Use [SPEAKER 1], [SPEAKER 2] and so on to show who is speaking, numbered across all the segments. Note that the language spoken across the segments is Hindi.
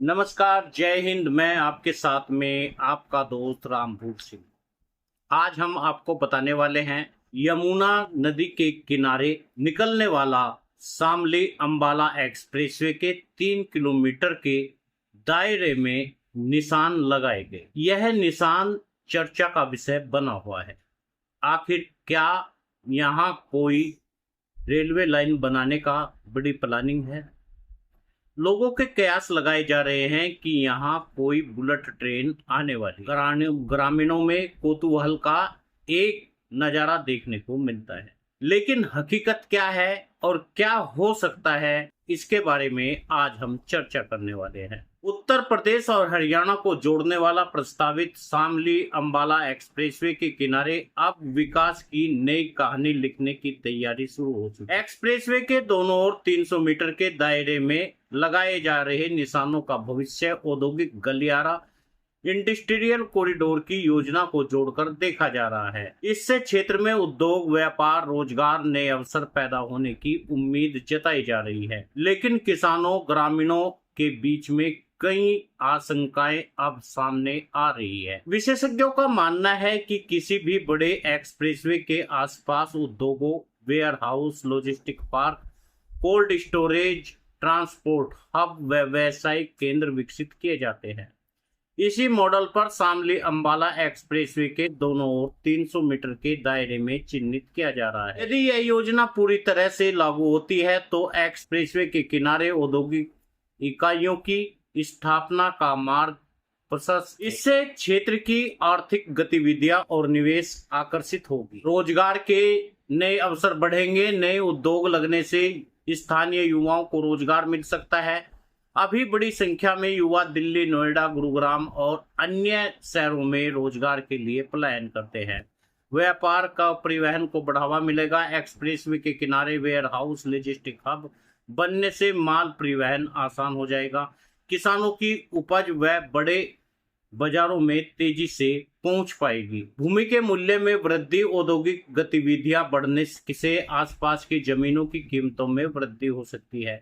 [SPEAKER 1] नमस्कार, जय हिंद। मैं आपके साथ में आपका दोस्त रामभूर सिंह। आज हम आपको बताने वाले हैं यमुना नदी के किनारे निकलने वाला शामली अंबाला एक्सप्रेसवे के 3 किलोमीटर के दायरे में निशान लगाए गए। यह निशान चर्चा का विषय बना हुआ है। आखिर क्या यहाँ कोई रेलवे लाइन बनाने का बड़ी प्लानिंग है? लोगों के कयास लगाए जा रहे हैं कि यहाँ कोई बुलेट ट्रेन आने वाली। ग्रामीणों में कौतूहल का एक नजारा देखने को मिलता है, लेकिन हकीकत क्या है और क्या हो सकता है, इसके बारे में आज हम चर्चा करने वाले हैं। उत्तर प्रदेश और हरियाणा को जोड़ने वाला प्रस्तावित शामली अंबाला एक्सप्रेसवे के किनारे अब विकास की नई कहानी लिखने की तैयारी शुरू हो चुकी है। एक्सप्रेसवे के दोनों ओर 300 मीटर के दायरे में लगाए जा रहे निशानों का भविष्य औद्योगिक गलियारा इंडस्ट्रियल कॉरिडोर की योजना को जोड़कर देखा जा रहा है। इससे क्षेत्र में उद्योग, व्यापार, रोजगार, नए अवसर पैदा होने की उम्मीद जताई जा रही है, लेकिन किसानों, ग्रामीणों के बीच में कई आशंकाएं अब सामने आ रही है। विशेषज्ञों का मानना है कि किसी भी बड़े एक्सप्रेसवे के आसपास उद्योगों, warehouse, logistic park, cold storage, transport hub व व्यावसायिक केंद्र विकसित किए जाते हैं। इसी मॉडल पर शामली अंबाला एक्सप्रेसवे के दोनों ओर 300 मीटर के दायरे में चिन्हित किया जा रहा है। यदि यह योजना पूरी तरह से लागू होती है तो एक्सप्रेसवे के किनारे औद्योगिक इकाइयों की स्थापना का मार्ग प्रशस्त। इससे क्षेत्र की आर्थिक गतिविधियां और निवेश आकर्षित होगी, रोजगार के नए अवसर बढ़ेंगे। नए उद्योग लगने से स्थानीय युवाओं को रोजगार मिल सकता है। अभी बड़ी संख्या में युवा दिल्ली, नोएडा, गुरुग्राम और अन्य शहरों में रोजगार के लिए पलायन करते हैं। व्यापार का, परिवहन को बढ़ावा मिलेगा। एक्सप्रेसवे के किनारे वेयर हाउस, लॉजिस्टिक हब बनने से माल परिवहन आसान हो जाएगा। किसानों की उपज व बड़े बाजारों में तेजी से पहुंच पाएगी। भूमि के मूल्य में वृद्धि, औद्योगिक गतिविधियां बढ़ने से आसपास की जमीनों की कीमतों में वृद्धि हो सकती है।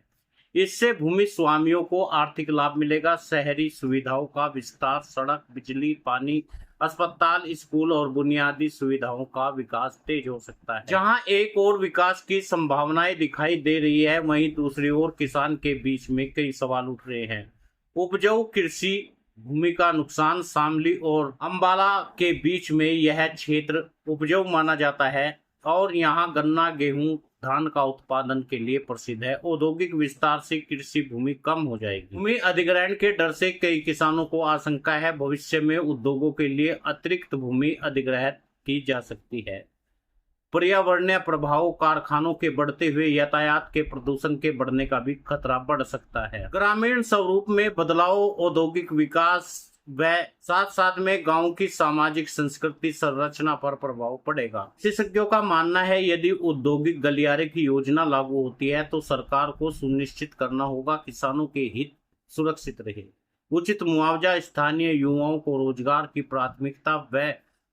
[SPEAKER 1] इससे भूमि स्वामियों को आर्थिक लाभ मिलेगा। शहरी सुविधाओं का विस्तार, सड़क, बिजली, पानी, अस्पताल, स्कूल और बुनियादी सुविधाओं का विकास तेज हो सकता है। जहां एक ओर विकास की संभावनाएं दिखाई दे रही है, वहीं दूसरी ओर किसान के बीच में कई सवाल उठ रहे हैं। उपजाऊ कृषि भूमि का नुकसान। शामली और अंबाला के बीच में यह क्षेत्र उपजाऊ माना जाता है और यहाँ गन्ना, गेहूं, धान का उत्पादन के लिए प्रसिद्ध है। औद्योगिक विस्तार से कृषि भूमि कम हो जाएगी। भूमि अधिग्रहण के डर से कई किसानों को आशंका है भविष्य में उद्योगों के लिए अतिरिक्त भूमि अधिग्रहण की जा सकती है। पर्यावरणीय प्रभाव, कारखानों के बढ़ते हुए यातायात के प्रदूषण के बढ़ने का भी खतरा बढ़ सकता है। ग्रामीण स्वरूप में बदलाव, औद्योगिक विकास व साथ साथ में गांव की सामाजिक संस्कृति संरचना पर प्रभाव पड़ेगा। विशेषज्ञों का मानना है यदि औद्योगिक गलियारे की योजना लागू होती है तो सरकार को सुनिश्चित करना होगा किसानों के हित सुरक्षित रहे। उचित मुआवजा, स्थानीय युवाओं को रोजगार की प्राथमिकता व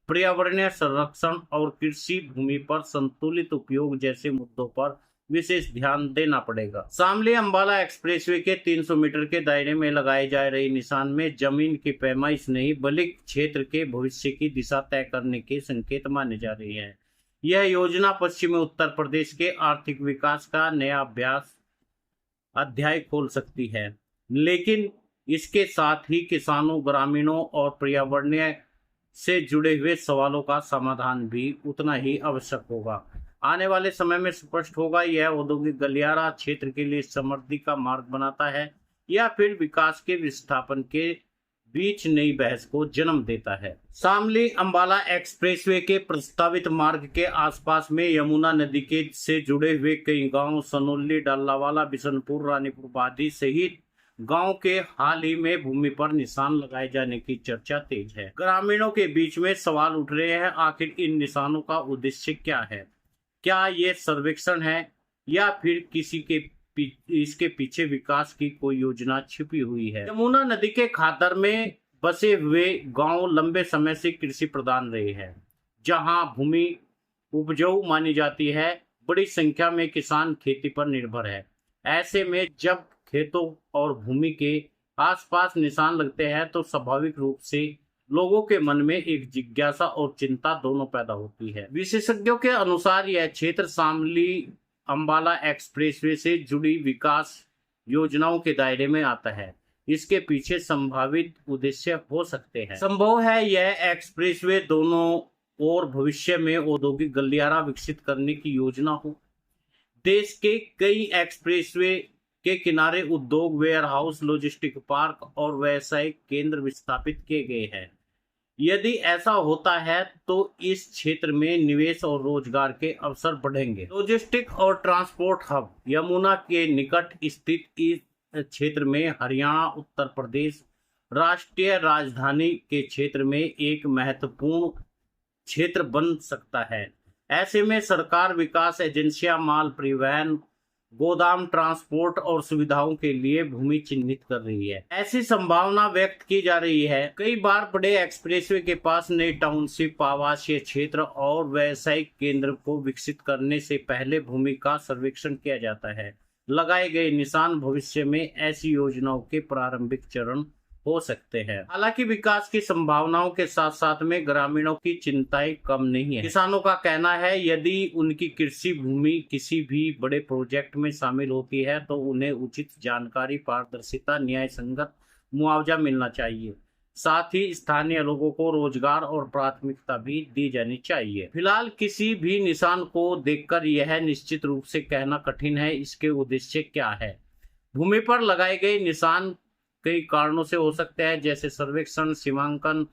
[SPEAKER 1] पर्यावरणीय संरक्षण और कृषि भूमि पर संतुलित उपयोग जैसे मुद्दों पर विशेष ध्यान देना पड़ेगा। शामली अंबाला एक्सप्रेसवे के 300 मीटर के दायरे में लगाए जा रहे निशान में जमीन की पैमाइश नहीं बल्कि क्षेत्र के भविष्य की दिशा तय करने के संकेत माने जा रहे हैं। यह योजना पश्चिमी उत्तर प्रदेश के आर्थिक विकास का नया अध्याय खोल सकती है, लेकिन इसके साथ ही किसानों, ग्रामीणों और पर्यावरणीय से जुड़े हुए सवालों का समाधान भी उतना ही आवश्यक होगा। आने वाले समय में स्पष्ट होगा यह औद्योगिक गलियारा क्षेत्र के लिए समृद्धि का मार्ग बनाता है या फिर विकास के विस्थापन के बीच नई बहस को जन्म देता है। शामली अंबाला एक्सप्रेसवे के प्रस्तावित मार्ग के आसपास में यमुना नदी के से जुड़े हुए कई गांव, सनोली, डालावाला, बिशनपुर, रानीपुर बादी सहित गांव के हाल ही में भूमि पर निशान लगाए जाने की चर्चा तेज है। ग्रामीणों के बीच में सवाल उठ रहे हैं, आखिर इन निशानों का उद्देश्य क्या है? क्या ये सर्वेक्षण है या फिर किसी के इसके पीछे विकास की कोई योजना छिपी हुई है? यमुना नदी के खातर में बसे हुए गांव लंबे समय से कृषि प्रधान रहे हैं, जहां भूमि उपजाऊ मानी जाती है। बड़ी संख्या में किसान खेती पर निर्भर है। ऐसे में जब खेतों और भूमि के आसपास निशान लगते हैं तो स्वाभाविक रूप से लोगों के मन में एक जिज्ञासा और चिंता दोनों पैदा होती है। विशेषज्ञों के अनुसार यह क्षेत्र शामली अंबाला एक्सप्रेसवे से जुड़ी विकास योजनाओं के दायरे में आता है। इसके पीछे संभावित उद्देश्य हो सकते हैं। संभव है यह एक्सप्रेसवे दोनों और भविष्य में औद्योगिक गलियारा विकसित करने की योजना हो। देश के कई एक्सप्रेसवे के किनारे उद्योग, वेयरहाउस, लॉजिस्टिक पार्क और व्यावसायिक केंद्र विस्थापित किए गए हैं। यदि ऐसा होता है तो इस क्षेत्र में निवेश और रोजगार के अवसर बढ़ेंगे। लॉजिस्टिक और ट्रांसपोर्ट हब यमुना के निकट स्थित इस क्षेत्र में हरियाणा, उत्तर प्रदेश राष्ट्रीय राजधानी के क्षेत्र में एक महत्वपूर्ण क्षेत्र बन सकता है। ऐसे में सरकार, विकास एजेंसियां माल परिवहन, गोदाम, ट्रांसपोर्ट और सुविधाओं के लिए भूमि चिन्हित कर रही है। ऐसी संभावना व्यक्त की जा रही है। कई बार बड़े एक्सप्रेसवे के पास नई टाउनशिप, आवासीय क्षेत्र और व्यावसायिक केंद्र को विकसित करने से पहले भूमि का सर्वेक्षण किया जाता है। लगाए गए निशान भविष्य में ऐसी योजनाओं के प्रारंभिक चरण हो सकते हैं। हालांकि विकास की संभावनाओं के साथ साथ में ग्रामीणों की चिंताएं कम नहीं है। किसानों का कहना है यदि उनकी कृषि भूमि किसी भी बड़े प्रोजेक्ट में शामिल होती है तो उन्हें उचित जानकारी, पारदर्शिता, न्याय संगत मुआवजा मिलना चाहिए। साथ ही स्थानीय लोगों को रोजगार और प्राथमिकता भी दी जानी चाहिए। फिलहाल किसी भी निशान को देखकर यह निश्चित रूप से कहना कठिन है इसके उद्देश्य क्या है। भूमि पर लगाए गए निशान कई कारणों से हो सकते हैं, जैसे सर्वेक्षण, सीमांकन,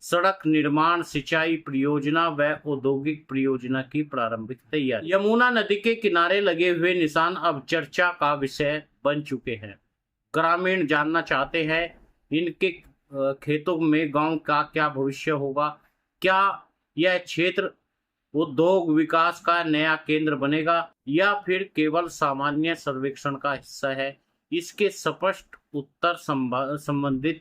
[SPEAKER 1] सड़क निर्माण, सिंचाई परियोजना व औद्योगिक परियोजना की प्रारंभिक तैयारी। यमुना नदी के किनारे लगे हुए निशान अब चर्चा का विषय बन चुके हैं। ग्रामीण जानना चाहते हैं इनके खेतों में गांव का क्या भविष्य होगा। क्या यह क्षेत्र उद्योग विकास का नया केंद्र बनेगा या फिर केवल सामान्य सर्वेक्षण का हिस्सा है। इसके स्पष्ट उत्तर संबंधित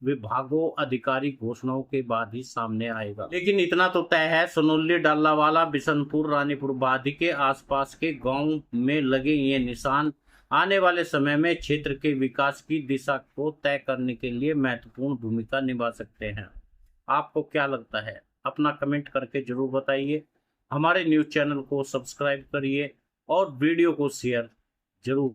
[SPEAKER 1] विभागों, अधिकारी घोषणाओं के बाद ही सामने आएगा। लेकिन इतना तो तय है, सोनौली, डालावाला, बिशनपुर, रानीपुर वादी के आसपास के गांव में लगे ये निशान आने वाले समय में क्षेत्र के विकास की दिशा को तय करने के लिए महत्वपूर्ण भूमिका निभा सकते हैं। आपको क्या लगता है? अपना कमेंट करके जरूर बताइए। हमारे न्यूज़ चैनल को सब्सक्राइब करिए और वीडियो को शेयर जरूर